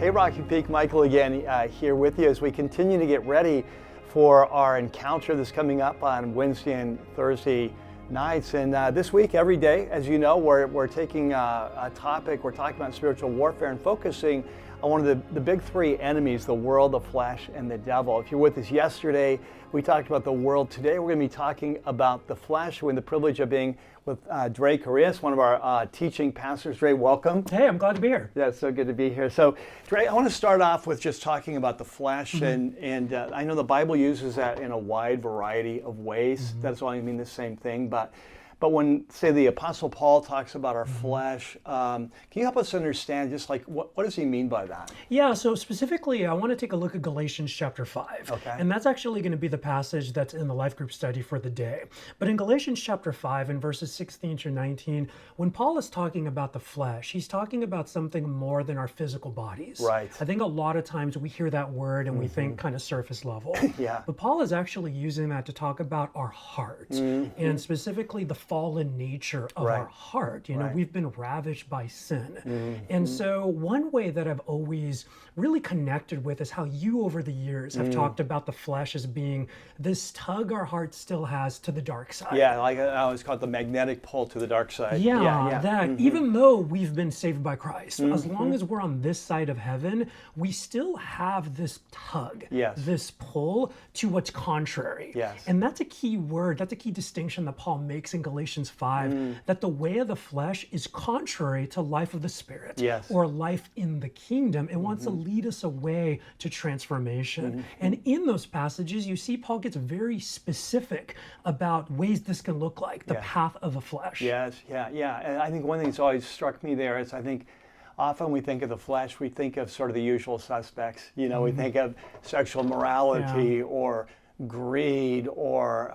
Hey, Rocky Peak, Michael again here with you as we continue to get ready for our encounter that's coming up on Wednesday and Thursday nights. And this week, every day, as you know, we're taking a topic, we're talking about spiritual warfare and focusing on one of the big three enemies, the world, the flesh, and the devil. If you're with us yesterday, we talked about the world. Today, we're going to be talking about the flesh. We have the privilege of being with Dre Carias, one of our teaching pastors. Dre, welcome. Hey, I'm glad to be here. Yeah, it's so good to be here. So, Dre, I want to start off with just talking about the flesh, and I know the Bible uses that in a wide variety of ways. That's all I mean the same thing, but when, say, the Apostle Paul talks about our flesh, can you help us understand just like what does he mean by that? Yeah, so specifically, I want to take a look at Galatians chapter 5. Okay. And that's actually going to be the passage that's in the life group study for the day. But in Galatians chapter 5, in verses 16 through 19, when Paul is talking about the flesh, he's talking about something more than our physical bodies. Right. I think a lot of times we hear that word and we think kind of surface level. Yeah. But Paul is actually using that to talk about our heart, and specifically the fallen nature of our heart. You know, we've been ravished by sin. And so one way that I've always really connected with is how you over the years have talked about the flesh as being this tug our heart still has to the dark side. Yeah, like I always call it the magnetic pull to the dark side. That even though we've been saved by Christ, as long as we're on this side of heaven, we still have this tug, this pull to what's contrary. Yes. And that's a key word, that's a key distinction that Paul makes in Galatians 5, that the way of the flesh is contrary to life of the Spirit, or life in the kingdom. It wants to lead us away to transformation. And in those passages, you see Paul gets very specific about ways this can look like, the path of the flesh. Yes, yeah. And I think one thing that's always struck me there is I think often we think of the flesh, we think of sort of the usual suspects. You know, we think of sexual morality or greed or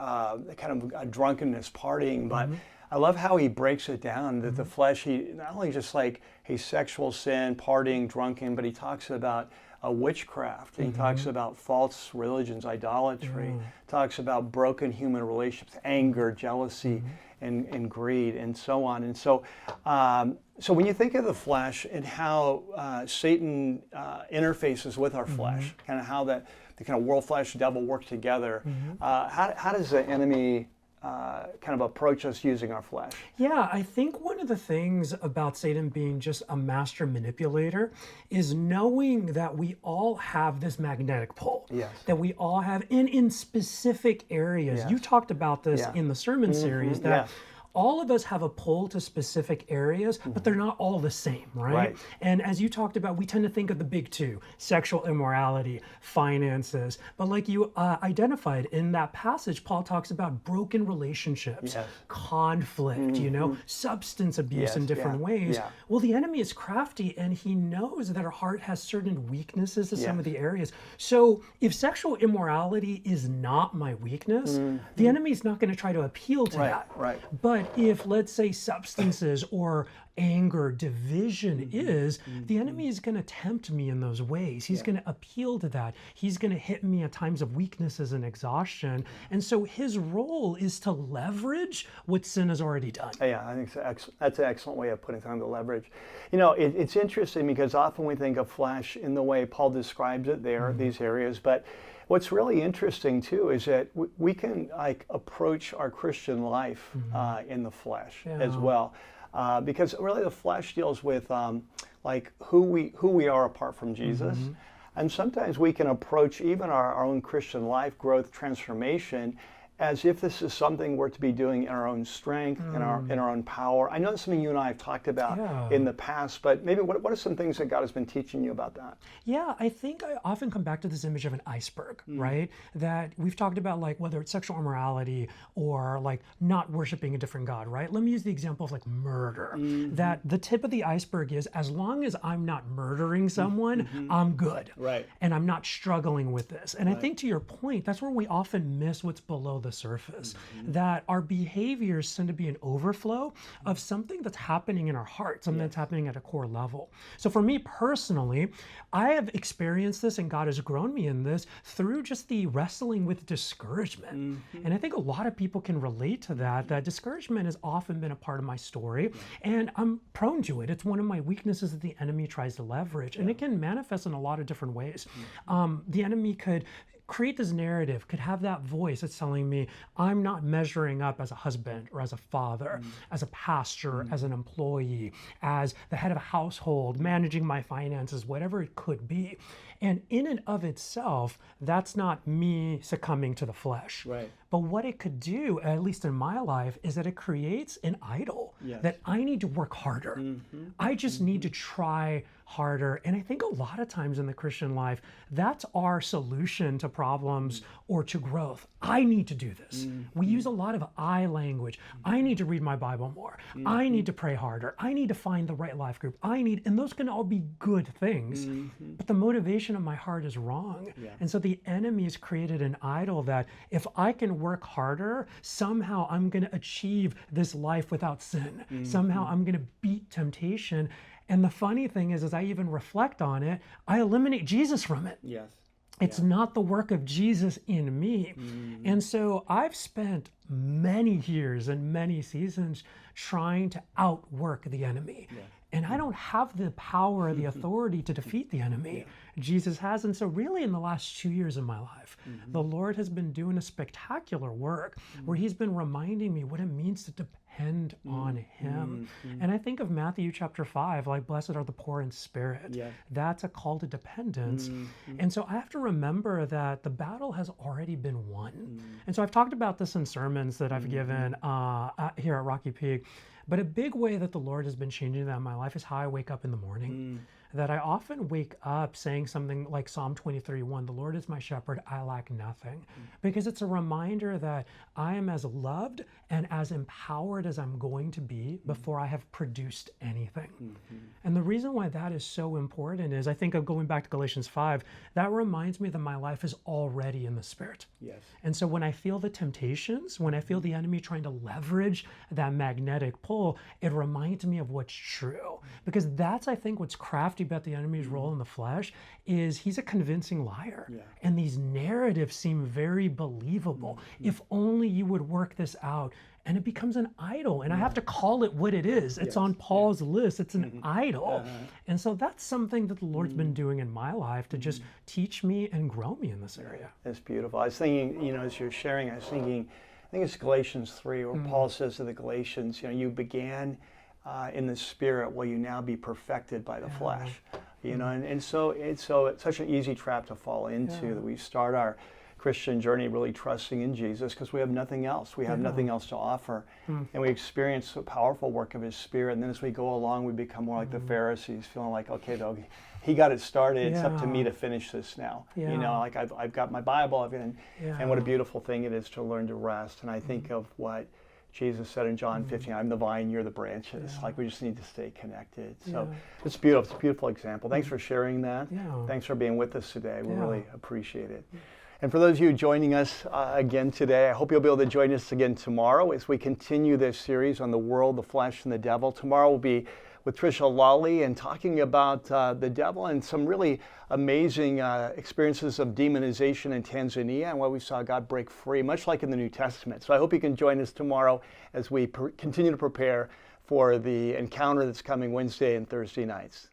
kind of a drunkenness, partying, but I love how he breaks it down that the flesh, he not only just like a sexual sin, partying, drunken, but he talks about witchcraft. He talks about false religions, idolatry, talks about broken human relationships, anger, jealousy, and greed, and so on. And so, so when you think of the flesh and how Satan interfaces with our flesh, kind of how the kind of world, flesh, devil work together, how does the enemy kind of approach us using our flesh? Yeah, I think one of the things about Satan being just a master manipulator is knowing that we all have this magnetic pull. Yes. That we all have, and in specific areas. You talked about this in the sermon series, that all of us have a pull to specific areas, but they're not all the same, right? And as you talked about, we tend to think of the big two, sexual immorality, finances. But like you identified in that passage, Paul talks about broken relationships, conflict, you know, substance abuse in different ways. Well, the enemy is crafty and he knows that our heart has certain weaknesses to some of the areas. So if sexual immorality is not my weakness, the enemy is not going to try to appeal to that. But if, let's say, substances or anger, division is, the enemy is going to tempt me in those ways. He's going to appeal to that. He's going to hit me at times of weaknesses and exhaustion. And so his role is to leverage what sin has already done. Yeah, I think that's an excellent way of putting something to leverage. You know, it's interesting because often we think of flesh in the way Paul describes it there, these areas, but what's really interesting too is that we can like approach our Christian life in the flesh as well, because really the flesh deals with like who we are apart from Jesus, and sometimes we can approach even our own Christian life growth transformation as if this is something we're to be doing in our own strength, in our own power. I know that's something you and I have talked about in the past, but maybe what are some things that God has been teaching you about that? Yeah, I think I often come back to this image of an iceberg, right? That we've talked about, like whether it's sexual immorality or like not worshiping a different God, right? Let me use the example of like murder. That the tip of the iceberg is, as long as I'm not murdering someone, I'm good. Right. And I'm not struggling with this. And I think to your point, that's where we often miss what's below the surface, that our behaviors tend to be an overflow of something that's happening in our heart, something that's happening at a core level. So for me personally, I have experienced this, and God has grown me in this through just the wrestling with discouragement. And I think a lot of people can relate to that discouragement has often been a part of my story, and I'm prone to it. It's one of my weaknesses that the enemy tries to leverage, and it can manifest in a lot of different ways. The enemy could create this narrative, could have that voice that's telling me I'm not measuring up as a husband or as a father, as a pastor, as an employee, as the head of a household, managing my finances, whatever it could be. And in and of itself, that's not me succumbing to the flesh. Right. But what it could do, at least in my life, is that it creates an idol that I need to work harder. I just need to try harder. And I think a lot of times in the Christian life, that's our solution to problems or to growth. I need to do this. We use a lot of I language. I need to read my Bible more. I need to pray harder. I need to find the right life group. And those can all be good things, but the motivation of my heart is wrong. And so the enemy has created an idol that if I can work harder, somehow I'm going to achieve this life without sin. Somehow I'm going to beat temptation. And the funny thing is, as I even reflect on it, I eliminate Jesus from it. Yes. It's not the work of Jesus in me. And so I've spent many years and many seasons trying to outwork the enemy. And I don't have the power or the authority to defeat the enemy. Jesus has. And so really in the last 2 years of my life, the Lord has been doing a spectacular work where he's been reminding me what it means to depend on him. And I think of Matthew chapter 5, like blessed are the poor in spirit. That's a call to dependence. And so I have to remember that the battle has already been won. And so I've talked about this in sermons that I've given here at Rocky Peak. But a big way that the Lord has been changing that in my life is how I wake up in the morning. That I often wake up saying something like Psalm 23:1, the Lord is my shepherd, I lack nothing. Because it's a reminder that I am as loved and as empowered as I'm going to be before I have produced anything. And the reason why that is so important is I think of going back to Galatians 5, that reminds me that my life is already in the Spirit. And so when I feel the temptations, when I feel the enemy trying to leverage that magnetic pull, it reminds me of what's true. Because that's, I think, what's crafty about the enemy's role in the flesh is he's a convincing liar. And these narratives seem very believable. If only you would work this out. And it becomes an idol. And I have to call it what it is. It's on Paul's list. It's an idol. And so that's something that the Lord's been doing in my life to just teach me and grow me in this area. That's beautiful. I was thinking, as you're sharing, I was thinking, I think it's Galatians 3 where Paul says to the Galatians, you began in the Spirit, will you now be perfected by the flesh? And so it's such an easy trap to fall into that we start our Christian journey really trusting in Jesus because we have nothing else. We have nothing else to offer. And we experience the powerful work of his Spirit. And then as we go along, we become more like the Pharisees, feeling like, okay, though, he got it started. It's up to me to finish this now. Like I've got my Bible. And what a beautiful thing it is to learn to rest. And I think of what Jesus said in John 15, I'm the vine, you're the branches. Like we just need to stay connected. So it's beautiful. It's a beautiful example. Thanks for sharing that. Thanks for being with us today. We really appreciate it. And for those of you joining us again today, I hope you'll be able to join us again tomorrow as we continue this series on the world, the flesh, and the devil. Tomorrow we'll be with Tricia Lawley and talking about the devil and some really amazing experiences of demonization in Tanzania and where we saw God break free, much like in the New Testament. So I hope you can join us tomorrow as we continue to prepare for the encounter that's coming Wednesday and Thursday nights.